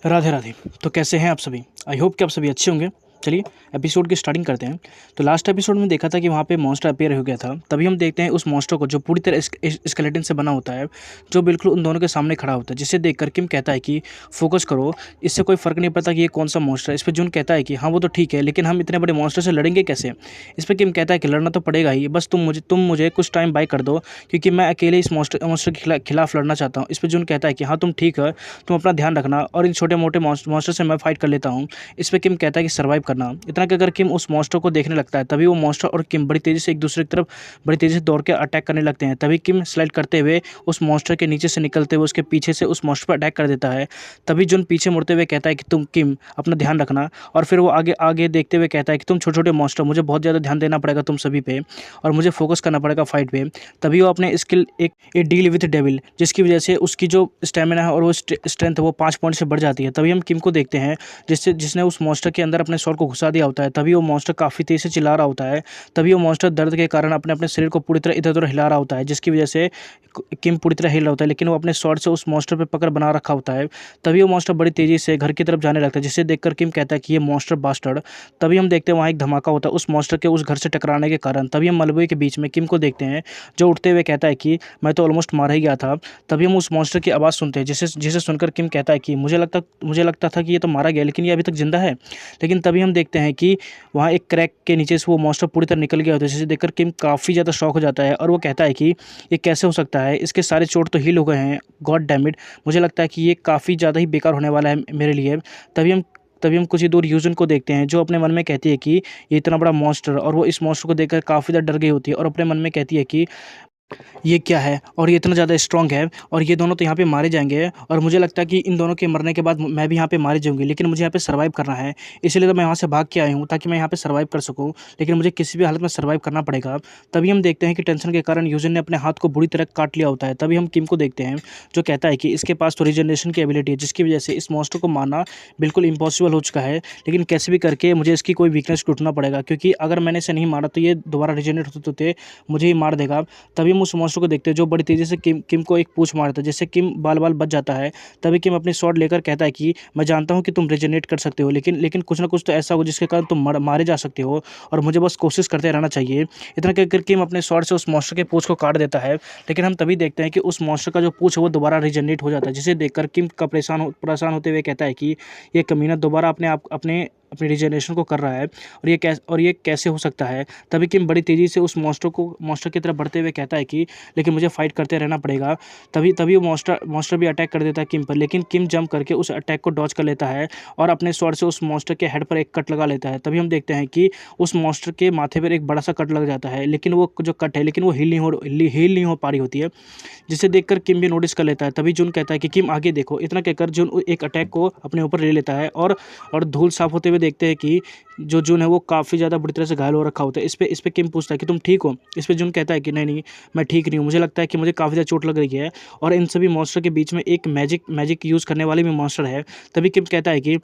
राधे राधे। तो कैसे हैं आप सभी? आई होप कि आप सभी अच्छे होंगे। चलिए एपिसोड की स्टार्टिंग करते हैं। तो लास्ट एपिसोड में देखा था कि वहाँ पे मॉन्स्टर अपीयर हो गया था। तभी हम देखते हैं उस मॉन्स्टर को जो पूरी तरह स्केलेटन से बना होता है, जो बिल्कुल उन दोनों के सामने खड़ा होता है, जिसे देखकर किम कहता है कि फोकस करो, इससे कोई फ़र्क नहीं पड़ता कि ये कौन सा मॉन्स्टर है। इस पर जून कहता है कि हाँ वो तो ठीक है, लेकिन हम इतने बड़े मॉन्स्टर से लड़ेंगे कैसे? इस पर किम कहता है कि लड़ना तो पड़ेगा ही, बस तुम मुझे कुछ टाइम बाय कर दो, क्योंकि मैं अकेले इस मॉन्स्टर के खिलाफ लड़ना चाहता हूँ। इस पर जून कहता है कि हाँ तुम ठीक है, तुम अपना ध्यान रखना और इन छोटे मोटे मॉन्स्टर से मैं फाइट कर लेता हूँ। इस पे किम कहता है कि सर्वाइव करना। इतना कहकर किम उस मॉन्स्टर को देखने लगता है। तभी वो मॉन्स्टर और किम बड़ी तेज़ी से एक दूसरे की तरफ बड़ी तेज़ी से दौड़ के अटैक करने लगते हैं। तभी किम स्लाइड करते हुए उस मॉन्स्टर के नीचे से निकलते हुए उसके पीछे से उस मॉन्स्टर पर अटैक कर देता है। तभी जोन पीछे मुड़ते हुए कहता है कि तुम किम अपना ध्यान रखना, और फिर वो आगे आगे देखते हुए कहता है कि तुम छोटे छोटे मॉन्स्टर, मुझे बहुत ज़्यादा ध्यान देना पड़ेगा तुम सभी पे, और मुझे फोकस करना पड़ेगा फाइट पे। तभी वो अपने स्किल एक ए डील विथ डेविल, जिसकी वजह से उसकी जो स्टेमिना है और वो स्ट्रेंथ है वो 5 पॉइंट से बढ़ जाती है। तभी हम किम को देखते हैं जिसने उस मॉन्स्टर के अंदर अपने स्वॉर्ड को घुसा दिया होता है। तभी वो मॉन्स्टर काफ़ी तेज़ी से चिल्ला रहा होता है। तभी वो मॉन्स्टर दर्द के कारण अपने अपने शरीर को पूरी तरह इधर उधर हिला रहा होता है, जिसकी वजह से किम पूरी तरह हिल रहा होता है, लेकिन वो अपने स्वॉर्ड से उस मॉन्स्टर पर पकड़ बना रखा होता है। तभी वो मॉन्स्टर बड़ी तेज़ी से घर की तरफ जाने लगता है, जिसे देखकर किम कहता है कि ये मॉन्स्टर बास्टर्ड। तभी हम देखते हैं वहाँ एक धमाका होता है उस मॉन्स्टर के उस घर से टकराने के कारण। तभी हम मलबे के बीच में किम को देखते हैं, जो उठते हुए कहता है कि मैं तो ऑलमोस्ट मारा ही गया था। तभी हम उस मॉन्स्टर की आवाज़ सुनते हैं, जिसे जिसे सुनकर किम कहता है कि मुझे लगता था कि ये तो मारा गया, लेकिन ये अभी तक जिंदा है। लेकिन तभी हम देखते हैं कि वहाँ एक क्रैक के नीचे से वो मॉन्स्टर पूरी तरह निकल गया होता है, जिसे देखकर किम काफ़ी ज़्यादा शॉक हो जाता है और वो कहता है कि ये कैसे हो सकता है, इसके सारे चोट तो हील हो गए हैं, गॉड डैम इट। मुझे लगता है कि ये काफ़ी ज़्यादा ही बेकार होने वाला है मेरे लिए। तभी हम तभी हम कुछ ही दूर यूजन को देखते हैं, जो अपने मन में कहती है कि ये इतना बड़ा मॉन्स्टर, और वो इस मॉन्स्टर को देखकर काफ़ी ज़्यादा डर गई होती है और अपने मन में कहती है कि ये क्या है और ये इतना ज़्यादा स्ट्रॉन्ग है, और ये दोनों तो यहाँ पे मारे जाएंगे, और मुझे लगता है कि इन दोनों के मरने के बाद मैं भी यहाँ पे मारे जाऊंगी, लेकिन मुझे यहाँ पे सर्वाइव करना है। इसलिए तो मैं यहाँ से भाग के आया हूँ, ताकि मैं यहाँ पे सर्वाइव कर सकूँ, लेकिन मुझे किसी भी हालत में सर्वाइव करना पड़ेगा। तभी हम देखते हैं कि टेंशन के कारण यूजन ने अपने हाथ को बुरी तरह काट लिया होता है। तभी हम किम को देखते हैं, जो कहता है कि इसके पास तो रीजनरेशन की एबिलिटी है, जिसकी वजह से इस मॉन्स्टर को मारना बिल्कुल इम्पॉसिबल हो चुका है, लेकिन कैसे भी करके मुझे इसकी कोई वीकनेस ढूंढना पड़ेगा, क्योंकि अगर मैंने इसे नहीं मारा तो ये दोबारा रीजनरेट होते होते मुझे ही मार देगा। तभी हम उस मॉन्स्टर को देखते हैं, जो बड़ी तेज़ी से किम को एक पूंछ मारता है, जिससे किम बाल बाल बच जाता है। तभी किम अपनी स्वॉर्ड लेकर कहता है कि मैं जानता हूँ कि तुम रिजनरेट कर सकते हो, लेकिन लेकिन कुछ ना कुछ तो ऐसा हो जिसके कारण तुम मारे जा सकते हो, और मुझे बस कोशिश करते रहना चाहिए। इतना कहकर किम अपने स्वॉर्ड से उस मॉन्स्टर के पूंछ को काट देता है, लेकिन हम तभी देखते हैं कि उस मॉन्स्टर का जो पूंछ है वो दोबारा रिजनरेट हो जाता है, जिसे देखकर किम का परेशान होते हुए कहता है कि ये कमीना दोबारा अपने अपनी रिजनरेशन को कर रहा है, और ये कैसे हो सकता है। तभी किम बड़ी तेज़ी से उस मॉन्स्टर की तरफ बढ़ते हुए कहता है कि लेकिन मुझे फाइट करते रहना पड़ेगा। तभी वो मॉन्स्टर भी अटैक कर देता है किम पर, लेकिन किम जंप करके उस अटैक को डॉज कर लेता है और अपने स्वॉर्ड से उस मॉन्स्टर के हेड पर एक कट लगा लेता है। तभी हम देखते हैं कि उस मॉन्स्टर के माथे पर एक बड़ा सा कट लग जाता है, लेकिन वो जो कट है लेकिन वो हील नहीं हो पा रही होती है, जिसे देखकर किम भी नोटिस कर लेता है। तभी जून कहता है कि किम आगे देखो। इतना कहकर जून एक अटैक को अपने ऊपर ले लेता है, और धूल साफ होते हुए देखते हैं कि जो जून है वो काफ़ी ज़्यादा बुरी तरह से घायल हो रखा होता है। इस पे किम पूछता है कि तुम ठीक हो? इस पे जून कहता है कि नहीं नहीं, मैं ठीक नहीं हूँ, मुझे लगता है कि मुझे काफ़ी ज़्यादा चोट लग रही है, और इन सभी मॉन्स्टर के बीच में एक मैजिक यूज़ करने वाले भी मॉन्स्टर है। तभी किम कहता है कि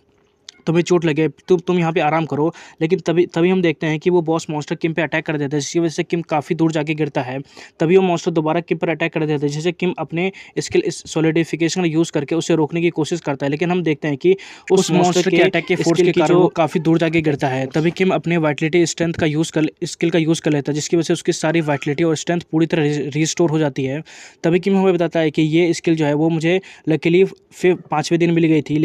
तुम्हें चोट लगे, तुम यहाँ पे आराम करो, लेकिन तभी तभी हम देखते हैं कि वो बॉस मॉन्स्टर किम पे अटैक कर देता है, जिसकी वजह से किम काफ़ी दूर जाके गिरता है। तभी वो मॉन्स्टर दोबारा किम पर अटैक कर देता है, जिससे किम अपने स्किल सॉलिडिफिकेशन का यूज़ करके उसे रोकने की कोशिश करता है, लेकिन हम देखते हैं कि उस मॉन्स्टर के अटैक के फोर्स के कारण वो काफ़ी दूर जाके गिरता है। तभी किम अपने वाइटलिटी स्किल का यूज़ कर लेता है, जिसकी वजह से उसकी सारी वाइटलिटी और स्ट्रेंथ पूरी तरह रिस्टोर हो जाती है। तभी किम हमें बताता है कि ये स्किल जो है वो मुझे लकीली फिर 5वें दिन मिल गई थी,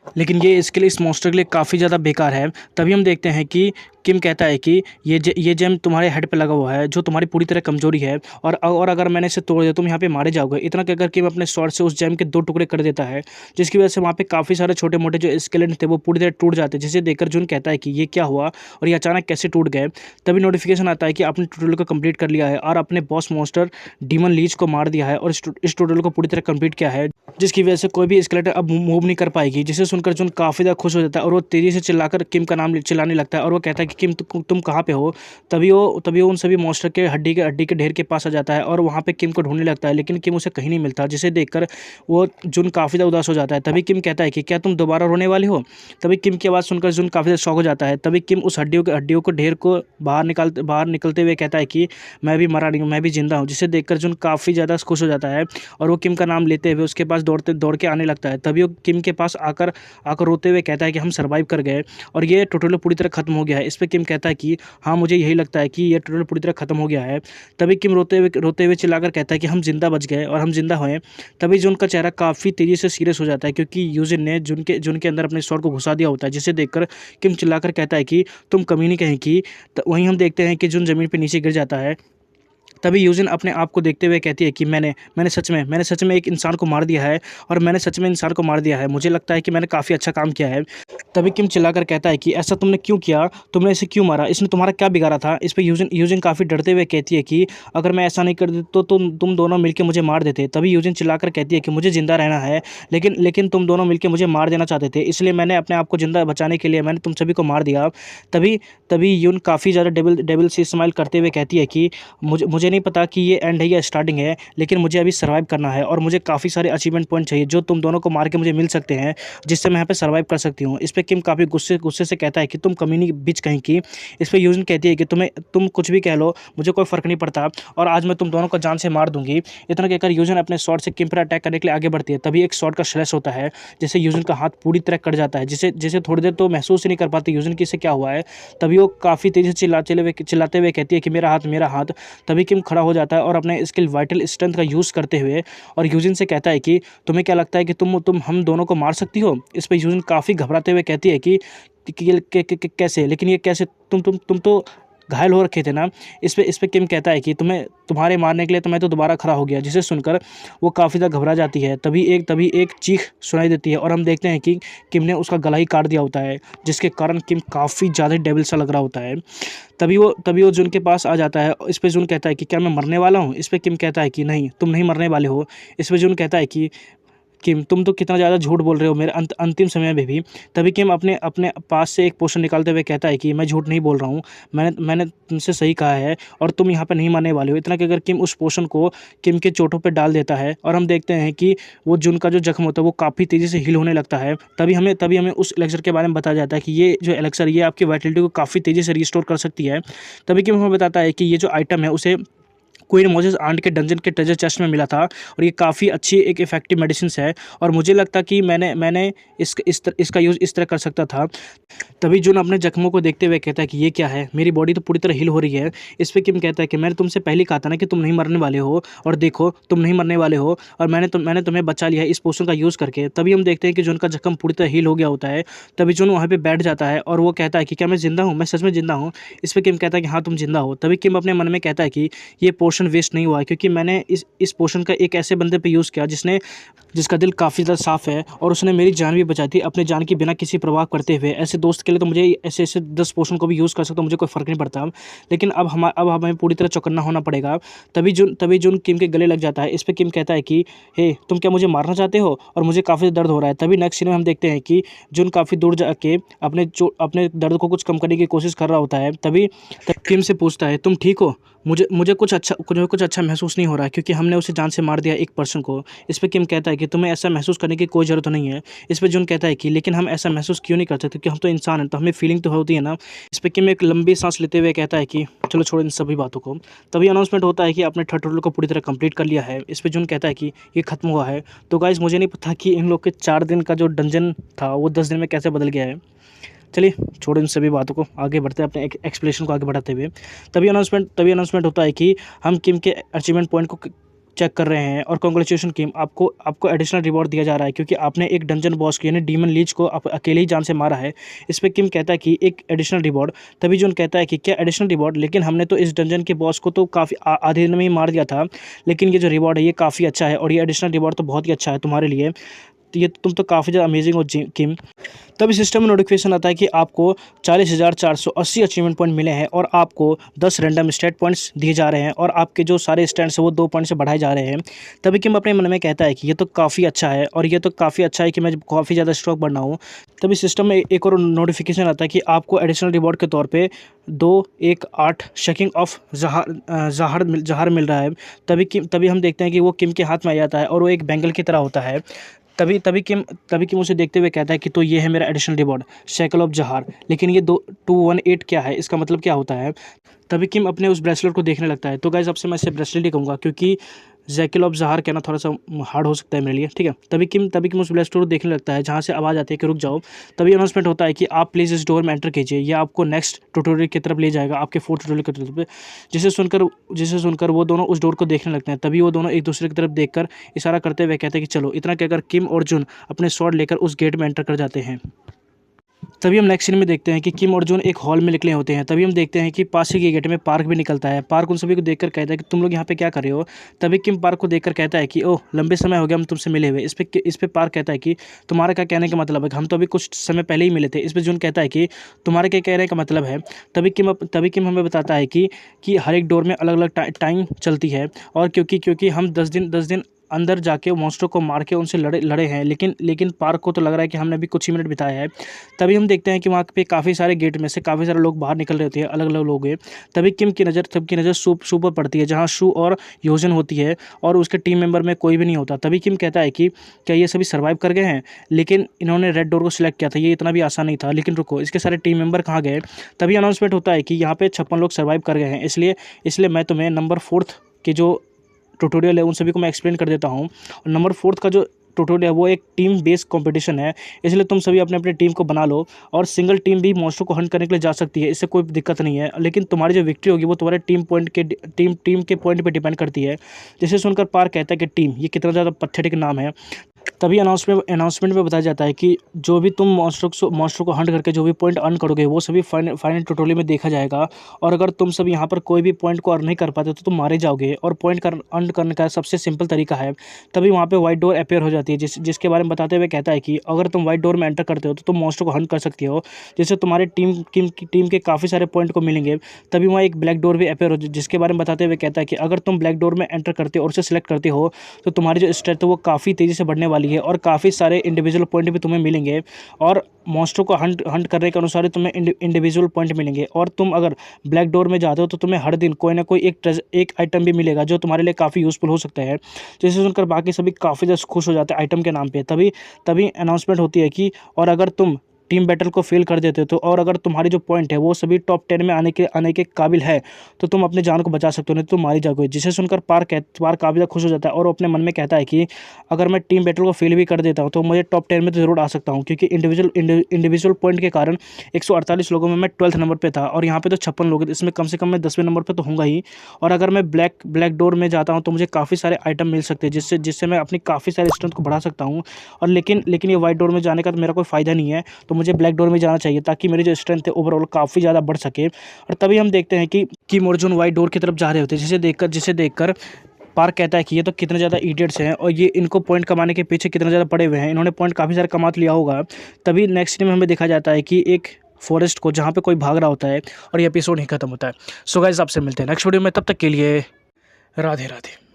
लेकिन ये स्किल इस मॉन्स्टर के लिए काफ़ी ज़्यादा बेकार है। तभी हम देखते हैं कि किम कहता है कि ये जेम तुम्हारे हेड पे लगा हुआ है, जो तुम्हारी पूरी तरह कमजोरी है, और अगर मैंने इसे तोड़ दिया तुम यहाँ पे मारे जाओगे। इतना कहकर किम अपने स्वॉर्ड से उस जेम के 2 टुकड़े कर देता है, जिसकी वजह से वहाँ पे काफ़ी सारे छोटे मोटे जो स्केलेटन थे वो पूरी तरह टूट जाते हैं, जिसे देखकर जून कहता है कि ये क्या हुआ और ये अचानक कैसे टूट गए। तभी नोटिफिकेशन आता है कि आपने ट्यूटोरियल को कंप्लीट कर लिया है और अपने बॉस मॉन्स्टर डीमन लीच को मार दिया है, और इस ट्यूटोरियल को पूरी तरह कंप्लीट किया है, जिसकी वजह से कोई भी स्केलेटन अब मूव नहीं कर पाएगी। जिसे सुनकर जून काफ़ी ज़्यादा खुश हो जाता है, और वो तेज़ी से चिल्लाकर किम का नाम चिल्लाने लगता है, और वो कहता है कि किम तुम कहाँ पे हो। तभी वो उन सभी मॉन्स्टर के हड्डी के ढेर के पास आ जाता है और वहाँ पे किम को ढूंढने लगता है, लेकिन किम उसे कहीं नहीं मिलता, जिसे देखकर वो जुन काफ़ी ज़्यादा उदास हो जाता है। तभी किम कहता है कि क्या तुम दोबारा रोने वाले हो। तभी किम की आवाज़ सुनकर जुन काफ़ी ज़्यादा शॉक हो जाता है। तभी किम उस हड्डियों को ढेर को बाहर निकलते हुए कहता है कि मैं भी मरा नहीं हूँ, मैं भी जिंदा हूँ, जिसे देखकर जुन काफ़ी ज़्यादा खुश हो जाता है और वो किम का नाम लेते हुए उसके पास दौड़ के आने लगता है। तभी वो किम के पास आकर आकर रोते हुए कहता है कि हम सर्वाइव कर गए और ये ट्यूटोरियल पूरी तरह खत्म हो गया है। इस पर किम कहता है कि हाँ, मुझे यही लगता है कि ये ट्यूटोरियल पूरी तरह खत्म हो गया है। तभी किम रोते हुए चिल्लाकर कहता है कि हम जिंदा बच गए और हम जिंदा हुए। तभी जुन का चेहरा काफ़ी तेज़ी से सीरियस हो जाता है, क्योंकि यूजिन ने जुन के अंदर अपने स्वॉर्ड को घुसा दिया होता है, जिसे देखकर किम चिल्लाकर कहता है कि तुम कमी नहीं कहीं की। तो वहीं हम देखते हैं कि जुन ज़मीन पर नीचे गिर जाता है। तभी यूजिन अपने आप को देखते हुए कहती है कि मैंने सच में एक इंसान को मार दिया है और मैंने सच में इंसान को मार दिया है। मुझे लगता है कि मैंने काफ़ी अच्छा काम किया है। तभी किम चिल्लाकर कहता है कि ऐसा तुमने क्यों किया, तुमने इसे क्यों मारा, इसने तुम्हारा क्या बिगाड़ा था। इस पर यूजिन काफ़ी डरते हुए कहती है कि अगर मैं ऐसा नहीं करती तो तुम दोनों मिलकर मुझे मार देते। तभी यूजिन चिल्लाकर कहती है कि मुझे जिंदा रहना है, लेकिन तुम दोनों मिलकर मुझे मार देना चाहते थे, इसलिए मैंने अपने आप को जिंदा बचाने के लिए मैंने तुम सभी को मार दिया। तभी तभी यून काफ़ी ज़्यादा डेविल सी स्माइल करते हुए कहती है कि मुझे नहीं पता कि ये एंड है या स्टार्टिंग है, लेकिन मुझे अभी सर्वाइव करना है और मुझे काफ़ी सारे अचीवमेंट पॉइंट चाहिए जो तुम दोनों को मार के मुझे मिल सकते हैं, जिससे मैं यहाँ पे सर्वाइव कर सकती हूँ। इस पे किम काफ़ी गुस्से से कहता है कि तुम कमीनी बिच कहीं की। इस पे यूजिन कहती है कि तुम कुछ भी कह लो, मुझे कोई फ़र्क नहीं पड़ता और आज मैं तुम दोनों को जान से मार दूंगी। इतना कहकर यूजिन अपने शॉट से किम पर अटैक करने के लिए आगे बढ़ती है। तभी एक शॉट का स्लैश होता है, जिससे यूजिन का हाथ पूरी तरह कट जाता है, जिसे थोड़ी देर तो महसूस ही नहीं कर पाती यूजिन कि इससे क्या हुआ है। तभी वो काफ़ी तेज़ी से चिल्लाते हुए कहती है कि मेरा हाथ। तभी किम खड़ा हो जाता है और अपने स्किल वाइटल स्ट्रेंथ का यूज़ करते हुए और यूजिन से कहता है कि तुम्हें क्या लगता है कि तुम हम दोनों को मार सकती हो। इस पर यूजिन काफ़ी घबराते हुए कहती है कि कैसे, लेकिन ये कैसे, तुम तो घायल हो रखे थे ना। इस पे किम कहता है कि तुम्हारे मारने के लिए तो मैं तो दोबारा खड़ा हो गया, जिसे सुनकर वो काफ़ी ज़्यादा घबरा जाती है। तभी एक चीख सुनाई देती है और हम देखते हैं कि किम ने उसका गला ही काट दिया होता है, जिसके कारण किम काफ़ी ज़्यादा डेविल सा लग रहा होता है। तभी वो जुन के पास आ जाता है। इस पे जुन कहता है कि क्या मैं मरने वाला हूँ। इस पे किम कहता है कि नहीं, तुम नहीं मरने वाले हो। इस पे जुन कहता है कि किम तुम तो कितना ज़्यादा झूठ बोल रहे हो मेरे अंतिम समय में भी। तभी किम अपने अपने पास से एक पोशन निकालते हुए कहता है कि मैं झूठ नहीं बोल रहा हूँ, मैंने तुमसे सही कहा है और तुम यहाँ पर नहीं मरने वाले हो। इतना कहकर किम उस पोशन को किम के चोटों पर डाल देता है और हम देखते हैं कि वो जुन का जो जख्म होता है वो काफ़ी तेज़ी से हील होने लगता है। तभी हमें उस एलेक्सर के बारे में बताया जाता है कि ये जो एलेक्सर ये आपकी वाइटलिटी को काफ़ी तेज़ी से रिस्टोर कर सकती है। तभी किम हमें बताता है कि ये जो आइटम है उसे क्वीन मोजेस आंट के डंजन के ट्रेजर चेस्ट में मिला था और ये काफ़ी अच्छी एक इफेक्टिव मेडिसिन है और मुझे लगता कि मैंने इसका यूज़ इस तरह कर सकता था। तभी जून अपने जख्मों को देखते हुए कहता है कि ये क्या है, मेरी बॉडी तो पूरी तरह हील हो रही है। इस पर किम कहता है कि मैंने तुमसे पहले कहा था ना कि तुम नहीं मरने वाले हो और देखो तुम नहीं मरने वाले हो और मैंने तुम्हें बचा लिया है इस पोशन का यूज़ करके। तभी हम देखते हैं कि जून का जख्म पूरी तरह हील हो गया होता है। तभी जून वहाँ पर बैठ जाता है और वो कहता है कि क्या मैं जिंदा हूँ, मैं सच में जिंदा हूँ। इस पर किम कहता है कि हाँ तुम जिंदा हो। तभी किम अपने मन में कहता है कि ये पोशन वेस्ट नहीं हुआ है, क्योंकि मैंने इस पोशन का एक ऐसे बंदे पे यूज़ किया जिसका दिल काफ़ी ज़्यादा साफ़ है और उसने मेरी जान भी बचाई थी अपने जान की बिना किसी प्रभाव करते हुए। ऐसे दोस्त के लिए तो मुझे ऐसे 10 पोशन को भी यूज़ कर सकता हूँ, मुझे कोई फ़र्क नहीं पड़ता। लेकिन अब हमें पूरी तरह चौकन्ना होना पड़ेगा। तभी जून किम के गले लग जाता है। इस पर किम कहता है कि हे तुम क्या मुझे मारना चाहते हो और मुझे काफ़ी दर्द हो रहा है। तभी नेक्स्ट सीन में हम देखते हैं कि जून काफ़ी दूर जाके अपने दर्द को कुछ कम करने की कोशिश कर रहा होता है। तभी किम से पूछता है तुम ठीक हो। मुझे कुछ अच्छा महसूस नहीं हो रहा है, क्योंकि हमने उसे जान से मार दिया एक पर्सन को। इस पे किम कहता है कि तुम्हें ऐसा महसूस करने की कोई ज़रूरत नहीं है। इस पे जून कहता है कि लेकिन हम ऐसा महसूस क्यों नहीं कर सकते, क्योंकि हम तो इंसान हैं, तो हमें फीलिंग तो होती है ना। इस पे किम एक लंबी सांस लेते हुए कहता है कि चलो छोड़ो इन सभी बातों को। तभी अनाउंसमेंट होता है कि आपने थर्ड ट्यूटोरियल को पूरी तरह कंप्लीट कर लिया है। इस पे जून कहता है कि ये खत्म हुआ है। तो गाइस मुझे नहीं पता कि इन लोग के 4 दिन का जो डंजन था वो 10 दिन में कैसे बदल गया है। चलिए छोड़ो इन सभी बातों को, आगे बढ़ते हैं अपने एक्सप्लेनेशन को आगे बढ़ाते हुए। तभी अनाउंसमेंट होता है कि हम किम के अचीवमेंट पॉइंट को चेक कर रहे हैं और कांग्रेचुलेशन किम, आपको एडिशनल रिवॉर्ड दिया जा रहा है, क्योंकि आपने एक डंजन बॉस यानी डीमन लीच को अकेले ही जान से मारा है। इस पर किम कहता है कि एक एडिशनल रिवॉर्ड। तभी जून कहता है कि क्या एडिशनल रिवॉर्ड, लेकिन हमने तो इस डंजन के बॉस को तो काफ़ी आधे दिन में ही मार दिया था, लेकिन ये जो रिवॉर्ड है ये काफ़ी अच्छा है और ये एडिशनल रिवॉर्ड तो बहुत ही अच्छा है तुम्हारे लिए। तो ये तुम तो काफ़ी ज़्यादा अमेजिंग हो किम। तभी सिस्टम में नोटिफिकेशन आता है कि आपको 40,480 अचीवमेंट पॉइंट मिले हैं और आपको 10 रैंडम स्टेट पॉइंट्स दिए जा रहे हैं और आपके जो सारे स्टैंड्स हैं वो 2 पॉइंट से बढ़ाए जा रहे हैं। तभी किम अपने मन में कहता है कि ये तो काफ़ी अच्छा है और ये तो काफ़ी अच्छा है कि मैं काफ़ी ज़्यादा स्ट्रॉक बढ़ना हूँ। तभी सिस्टम में एक और नोटिफिकेशन आता है कि आपको एडिशनल रिवॉर्ड के तौर पे 218 शेकिंग ऑफ जहर मिल रहा है। तभी हम देखते हैं कि वो किम के हाथ में आ जाता है और वो एक बैंगल की तरह होता है। तभी किम उसे देखते हुए कहता है कि तो ये है मेरा एडिशनल रिवॉर्ड, शेकल ऑफ जहार। लेकिन ये 218 क्या है, इसका मतलब क्या होता है? तभी किम अपने उस ब्रेसलेट को देखने लगता है। तो गाइस, अब से मैं इसे ब्रेसलेट ही कहूँगा, क्योंकि जैकिल ऑफ जहार कहना थोड़ा सा हार्ड हो सकता है मेरे लिए, ठीक है। तभी किम उस ब्रेसलेट को देखने लगता है, जहाँ से आवाज़ आती है कि रुक जाओ। तभी अनाउंसमेंट होता है कि आप प्लीज़ इस डोर में एंटर कीजिए, ये आपको नेक्स्ट ट्यूटोरियल की तरफ ले जाएगा, आपके 4th ट्यूटोरियल की तरफ। जिसे सुनकर वो दोनों उस डोर को देखने लगते हैं। तभी वो दोनों एक दूसरे की तरफ देखकर इशारा करते हुए कहते हैं कि चलो। इतना कहकर किम और जुन अपने स्वॉर्ड लेकर उस गेट में एंटर कर जाते हैं। तभी हम नेक्स्ट सीन में देखते हैं कि किम और जून एक हॉल में निकले होते हैं। तभी हम देखते हैं कि पास ही के गेट में पार्क भी निकलता है। पार्क उन सभी को देखकर कहता है कि तुम लोग यहाँ पे क्या कर रहे हो। तभी किम पार्क को देखकर कहता है कि ओह, लंबे समय हो गया हम तुमसे मिले हुए। इस पे पार्क कहता है कि तुम्हारा क्या कहने का मतलब है, हम तो अभी कुछ समय पहले ही मिले थे। इस पर जून कहता है कि तुम्हारे क्या कहने का मतलब है। तभी किम हमें बताता है कि हर एक डोर में अलग अलग टाइम चलती है, और क्योंकि हम 10 दिन अंदर जाके मॉन्स्टर को मार के उनसे लड़े हैं, लेकिन पार्क को तो लग रहा है कि हमने अभी कुछ ही मिनट बिताया है। तभी हम देखते हैं कि वहाँ पे काफ़ी सारे गेट में से काफ़ी सारे लोग बाहर निकल रहे होते हैं, अलग अलग लोग हैं। तभी किम की नज़र शू पर पड़ती है, जहाँ शू और योजन होती है, और उसके टीम मेंबर में कोई भी नहीं होता। तभी किम कहता है कि क्या ये सभी सर्वाइव कर गए हैं, लेकिन इन्होंने रेड डोर को सिलेक्ट किया था, ये इतना भी आसान नहीं था। लेकिन रुको, इसके सारे टीम मेंबर कहाँ गए? तभी अनाउंसमेंट होता है कि यहाँ पे 56 लोग सर्वाइव कर गए हैं। इसलिए मैं तुम्हें नंबर 4th के जो ट्यूटोरियल है उन सभी को मैं एक्सप्लेन कर देता हूँ। और नंबर 4th का जो ट्यूटोरियल है वो एक टीम बेस्ड कंपटीशन है, इसलिए तुम सभी अपने अपने टीम को बना लो, और सिंगल टीम भी मॉन्स्टर को हंट करने के लिए जा सकती है, इससे कोई दिक्कत नहीं है। लेकिन तुम्हारी जो विक्ट्री होगी वो तुम्हारे टीम के पॉइंट पे डिपेंड करती है। जिसे सुनकर पार्क कहता है कि टीम, ये कितना ज़्यादा पथेटिक नाम है। तभी अनाउंसमेंट में बताया जाता है कि जो भी तुम मॉन्स्टर को हंट करके जो भी पॉइंट अर्न करोगे वो सभी फाइनल ट्यूटोरियल में देखा जाएगा। और अगर तुम सब यहाँ पर कोई भी पॉइंट को अर्न नहीं कर पाते तो तुम मारे जाओगे, और पॉइंट अर्न करने का सबसे सिंपल तरीका है। तभी वहाँ पे व्हाइट डोर अपेयर हो जाती है, जिसके बारे में बताते हुए कहता है कि अगर तुम व्हाइट डोर में एंटर करते हो तो तुम मॉन्स्टर को हंट कर सकते हो, जिससे तुम्हारे टीम के काफ़ी सारे पॉइंट को मिलेंगे। तभी वहाँ एक ब्लैक डोर भी अपेयर हो, जिसके बारे में बताते हुए कहता है कि अगर तुम ब्लैक डोर में एंटर करते हो और उसे सिलेक्ट करते हो तो तुम्हारी जो स्ट्रेंथ है वो काफ़ी तेज़ी से बढ़ने वाली है, और काफ़ी सारे इंडिविजुअल पॉइंट भी तुम्हें मिलेंगे, और मॉन्स्टर को हंट करने के अनुसार ही तुम्हें इंडिविजुअल पॉइंट मिलेंगे। और तुम अगर ब्लैक डोर में जाते हो तो तुम्हें हर दिन कोई ना कोई एक आइटम भी मिलेगा जो तुम्हारे लिए काफ़ी यूज़फुल हो सकता है। जिसे सुनकर बाकी सभी काफ़ी ज़्यादा खुश हो जाते हैं आइटम के नाम पे। तभी अनाउंसमेंट होती है कि और अगर तुम टीम बैटल को फेल कर देते हो तो, और अगर तुम्हारी जो पॉइंट है वो सभी टॉप 10 में आने के काबिल है, तो तुम अपनी जान को बचा सकते हो, नहीं तो तुम मारी जाओगे। जिसे सुनकर पार्क काफ़ी ज़्यादा खुश हो जाता है, और वो अपने मन में कहता है कि अगर मैं टीम बैटल को फेल भी कर देता हूँ तो मुझे टॉप 10 में तो ज़रूर आ सकता हूँ, क्योंकि इंडिविजुअल पॉइंट के कारण 148 लोगों में मैं 12th नंबर पर था, और यहाँ पर तो 56 लोग हैं, इसमें कम से कम मैं 10वें नंबर पर तो होऊंगा ही। और अगर मैं ब्लैक डोर में जाता हूँ तो मुझे काफ़ी सारे आइटम मिल सकते हैं, जिससे मैं अपनी काफ़ी सारी स्ट्रेंथ को बढ़ा सकता हूँ। और लेकिन ये व्हाइट डोर में जाने का तो मेरा कोई फ़ायदा नहीं है, तो मुझे ब्लैक डोर में चाहिए, ताकि मेरी जो स्ट्रेंथ है ओवरऑल काफ़ी ज़्यादा बढ़ सके। और तभी हम देखते हैं कि किम और जून व्हाइट डोर की तरफ जा रहे होते हैं, जिसे देखकर पार्क कहता है कि ये तो कितने ज़्यादा इडियट्स हैं, और ये इनको पॉइंट कमाने के पीछे कितने ज़्यादा पड़े हुए हैं, इन्होंने पॉइंट काफ़ी सारा कमा लिया होगा। तभी नेक्स्ट सीन में हमें देखा जाता है कि एक फॉरेस्ट को जहाँ पे कोई भाग रहा होता है, और ये एपिसोड ही खत्म होता है। सो गाइस, आपसे मिलते हैं नेक्स्ट वीडियो में, तब तक के लिए राधे राधे।